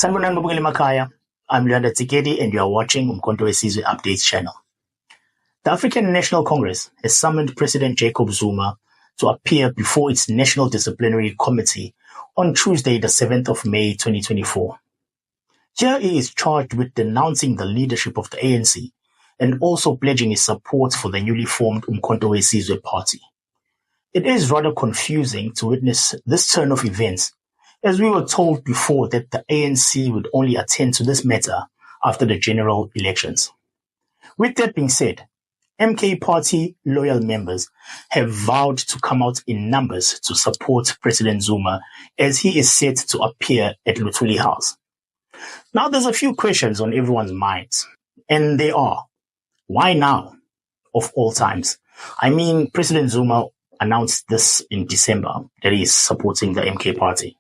Sanibonani babukeli emakhaya. I'm Leonard Tsikedi and you are watching uMkhonto Wesizwe Updates channel. The African National Congress has summoned President Jacob Zuma to appear before its National Disciplinary Committee on Tuesday, the 7th of May 2024. Here he is charged with denouncing the leadership of the ANC and also pledging his support for the newly formed uMkhonto Wesizwe Party. It is rather confusing to witness this turn of events, as we were told before that the ANC would only attend to this matter after the general elections. With that being said, MK Party loyal members have vowed to come out in numbers to support President Zuma as he is set to appear at Luthuli House. Now there's a few questions on everyone's minds, and they are, why now, of all times? I mean, President Zuma announced this in December, that he is supporting the MK Party.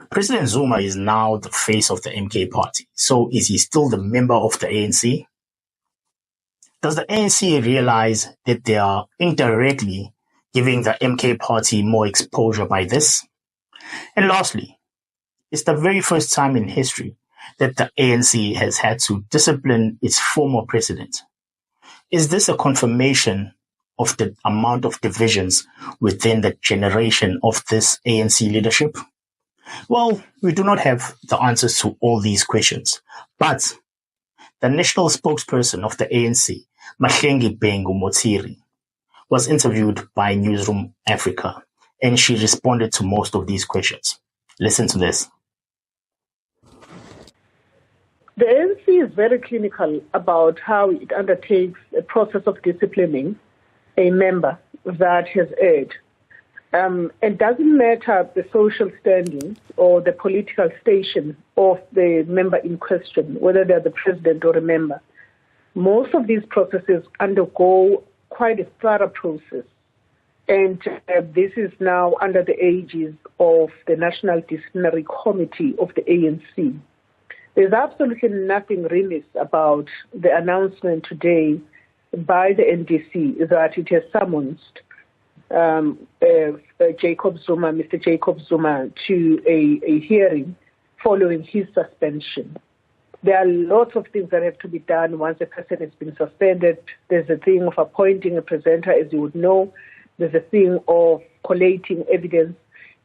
President Zuma is now the face of the MK Party, so is he still the member of the ANC? Does the ANC realize that they are indirectly giving the MK Party more exposure by this? And lastly, it's the very first time in history that the ANC has had to discipline its former president. Is this a confirmation of the amount of divisions within the generation of this ANC leadership? Well, we do not have the answers to all these questions, but the national spokesperson of the ANC, Mahlengi Bengu Motiri, was interviewed by Newsroom Africa, and she responded to most of these questions. Listen to this. The ANC is very clinical about how it undertakes a process of disciplining a member that has erred. It doesn't matter the social standing or the political station of the member in question, whether they're the president or a member. Most of these processes undergo quite a thorough process. And this is now under the aegis of the National Disciplinary Committee of the ANC. There's absolutely nothing remiss about the announcement today by the NDC that it has summoned Jacob Zuma, Mr. Jacob Zuma, to a hearing following his suspension. There are lots of things that have to be done once a person has been suspended. There's a thing of appointing a presenter, as you would know. There's a thing of collating evidence.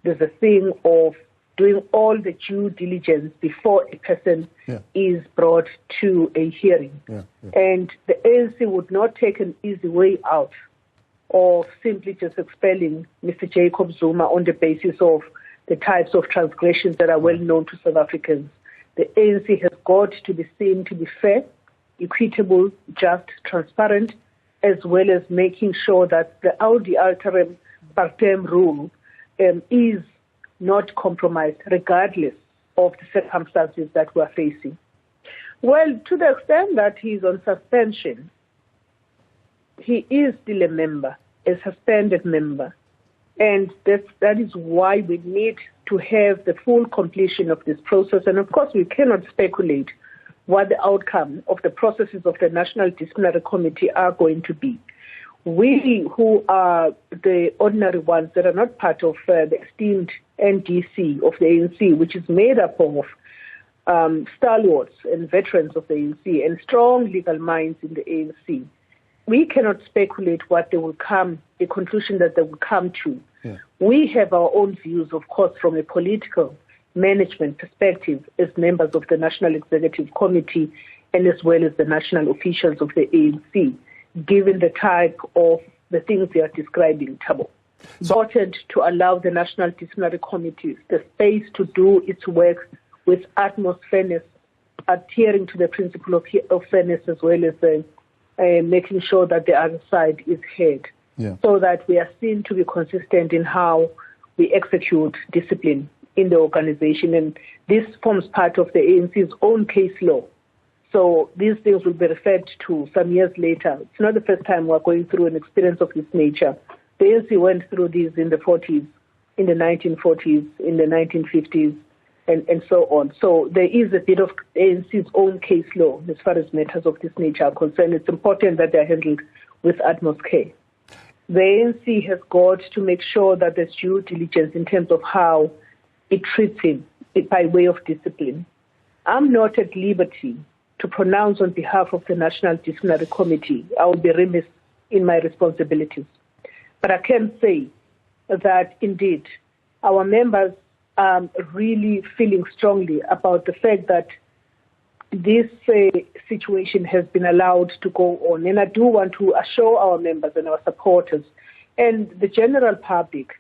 There's a thing of doing all the due diligence before a person is brought to a hearing. And the ANC would not take an easy way out or simply just expelling Mr. Jacob Zuma on the basis of the types of transgressions that are well known to South Africans. The ANC has got to be seen to be fair, equitable, just, transparent, as well as making sure that the audi alteram partem rule is not compromised, regardless of the circumstances that we're facing. Well, to the extent that he's on suspension, he is still a member, a suspended member. And that is why we need to have the full completion of this process. And of course, we cannot speculate what the outcome of the processes of the National Disciplinary Committee are going to be. We who are the ordinary ones that are not part of the esteemed NDC of the ANC, which is made up of stalwarts and veterans of the ANC and strong legal minds in the ANC, we cannot speculate what they will come, the conclusion that they will come to. We have our own views, of course, from a political management perspective as members of the National Executive Committee and as well as the national officials of the ANC, given the type of the things they are describing, Thabo. It's important to allow the National Disciplinary Committee the space to do its work with utmost fairness, adhering to the principle of fairness as well as making sure that the other side is heard, so that we are seen to be consistent in how we execute discipline in the organization. And this forms part of the ANC's own case law. So these things will be referred to some years later. It's not the first time we're going through an experience of this nature. The ANC went through these in the 40s, in the 1940s, in the 1950s, and so on. So there is a bit of ANC's own case law as far as matters of this nature are concerned. It's important that they're handled with utmost care. The ANC has got to make sure that there's due diligence in terms of how it treats him by way of discipline. I'm not at liberty to pronounce on behalf of the National Disciplinary Committee. I will be remiss in my responsibilities. But I can say that indeed our members are really feeling strongly about the fact that this situation has been allowed to go on. And I do want to assure our members and our supporters and the general public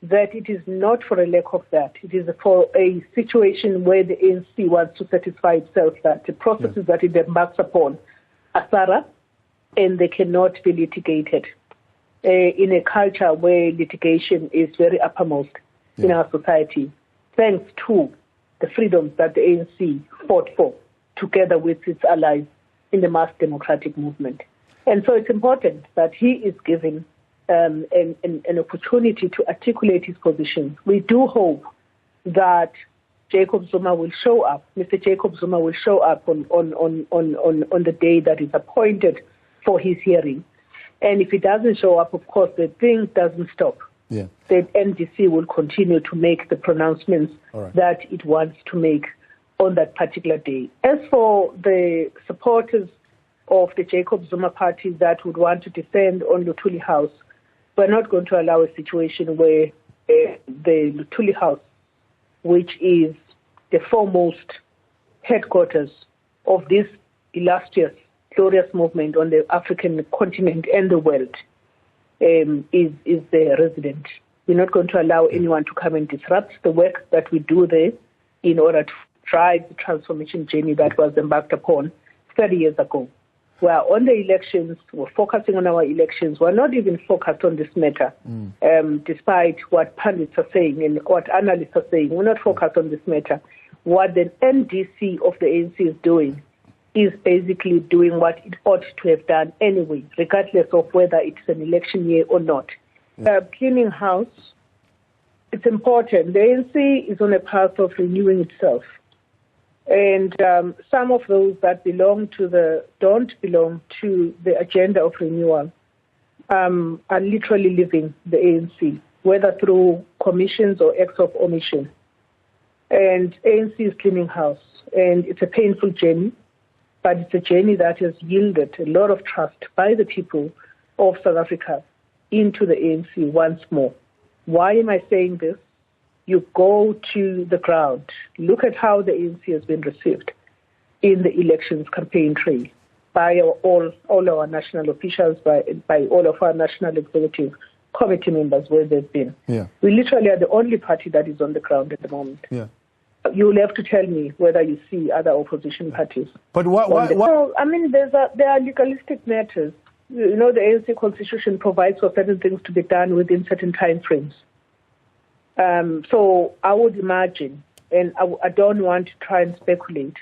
that it is not for a lack of that. It is for a situation where the ANC wants to satisfy itself that the processes that it embarks upon are thorough and they cannot be litigated in a culture where litigation is very uppermost in our society, thanks to the freedoms that the ANC fought for together with its allies in the mass democratic movement. And so it's important that he is given an opportunity to articulate his position. We do hope that Jacob Zuma will show up. Mr. Jacob Zuma will show up on the day that is appointed for his hearing. And if he doesn't show up, of course, the thing doesn't stop. The NDC will continue to make the pronouncements that it wants to make on that particular day. As for the supporters of the Jacob Zuma party that would want to descend on Luthuli House, we're not going to allow a situation where the Luthuli House, which is the foremost headquarters of this illustrious, glorious movement on the African continent and the world, is the resident. We're not going to allow anyone to come and disrupt the work that we do there in order to drive the transformation journey that was embarked upon 30 years ago. We are on the elections. We're focusing on our elections. We're not even focused on this matter, despite what pundits are saying and what analysts are saying. We're not focused on this matter. What the NDC of the ANC is doing is basically doing what it ought to have done anyway, regardless of whether it's an election year or not. Cleaning house, it's important. The ANC is on a path of renewing itself. And some of those that don't belong to the agenda of renewal are literally leaving the ANC, whether through commissions or acts of omission. And ANC is cleaning house. And it's a painful journey, but it's a journey that has yielded a lot of trust by the people of South Africa into the ANC once more. Why am I saying this? You go to the ground, look at how the ANC has been received in the elections campaign trail by all our national officials, by all of our national executive committee members where they've been. We literally are the only party that is on the ground at the moment. You'll have to tell me whether you see other opposition parties. But what? Well, I mean, there are legalistic matters. You know, the ANC constitution provides for certain things to be done within certain time frames. So I would imagine, and I don't want to try and speculate,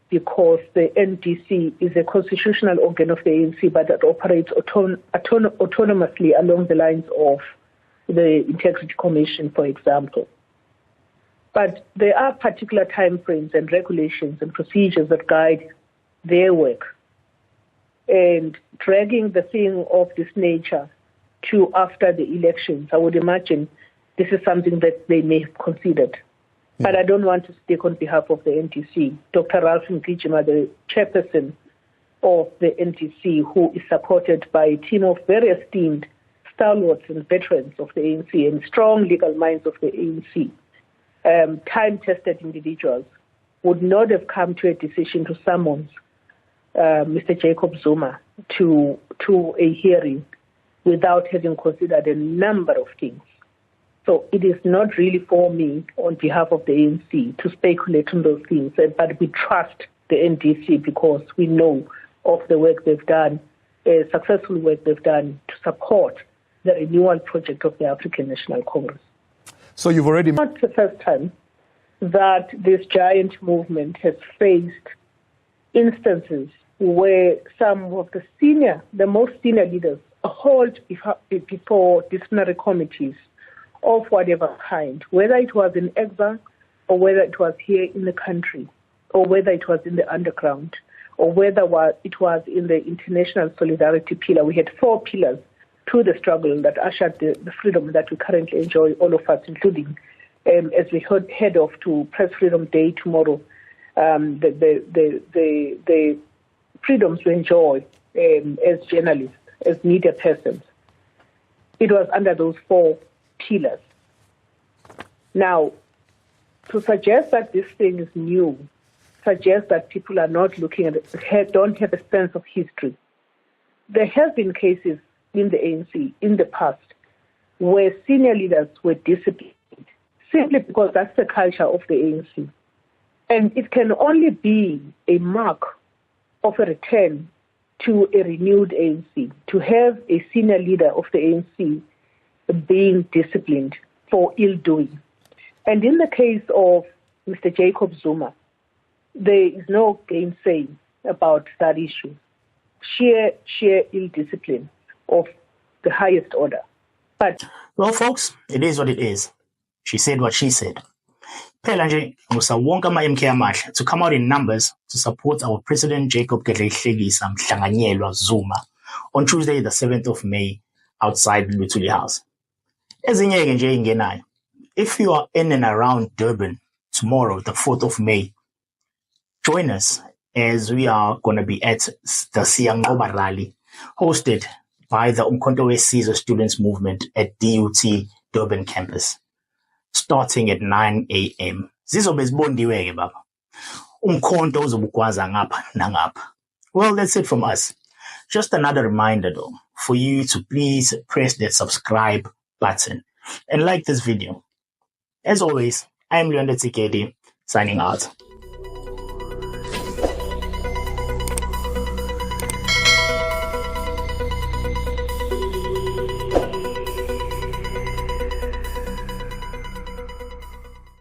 because the NDC is a constitutional organ of the ANC, but that operates autonomously along the lines of the Integrity Commission, for example. But there are particular time frames and regulations and procedures that guide their work. And dragging the thing of this nature to after the elections, I would imagine this is something that they may have considered. But I don't want to speak on behalf of the NDC. Dr. Ralph Mgijima, the chairperson of the NDC, who is supported by a team of very esteemed stalwarts and veterans of the ANC and strong legal minds of the ANC, time-tested individuals, would not have come to a decision to summons Mr. Jacob Zuma to a hearing without having considered a number of things. So it is not really for me, on behalf of the ANC, to speculate on those things, but we trust the NDC because we know of the work they've done, successful work they've done to support the renewal project of the African National Congress. So you've already... It's not the first time that this giant movement has faced instances where some of the most senior leaders are hauled before disciplinary committees of whatever kind, whether it was in exile or whether it was here in the country or whether it was in the underground or whether it was in the international solidarity pillar. We had 4 pillars to the struggle that ushered the freedom that we currently enjoy, all of us, including as we head off to Press Freedom Day tomorrow, the freedoms we enjoy as journalists, as media persons. It was under those 4 pillars. Now, to suggest that this thing is new, suggests that people are not looking at it, don't have a sense of history. There have been cases in the ANC in the past where senior leaders were disciplined simply because that's the culture of the ANC. And it can only be a mark of a return to a renewed ANC, to have a senior leader of the ANC being disciplined for ill-doing. And in the case of Mr. Jacob Zuma, there is no gainsaying about that issue. Sheer ill-discipline of the highest order. But well, folks, it is what it is. She said what she said. Phela nje ngusawonke ama-MK amahle to come out in numbers to support our President Jacob Zuma on Tuesday, the 7th of May, outside Lutuli House. Ezinye nje ingenayo. If you are in and around Durban tomorrow, the 4th of May, join us as we are going to be at the Siyangoba rally hosted by the uMkhonto Wesizwe Students Movement at DUT Durban campus, starting at 9 a.m. Zizobe zibondiwe ke baba. uMkhonto uzobukwaza ngapha nangapha. Well, that's it from us. Just another reminder though, for you to please press that subscribe button and like this video. As always, I'm uMsholozi signing out.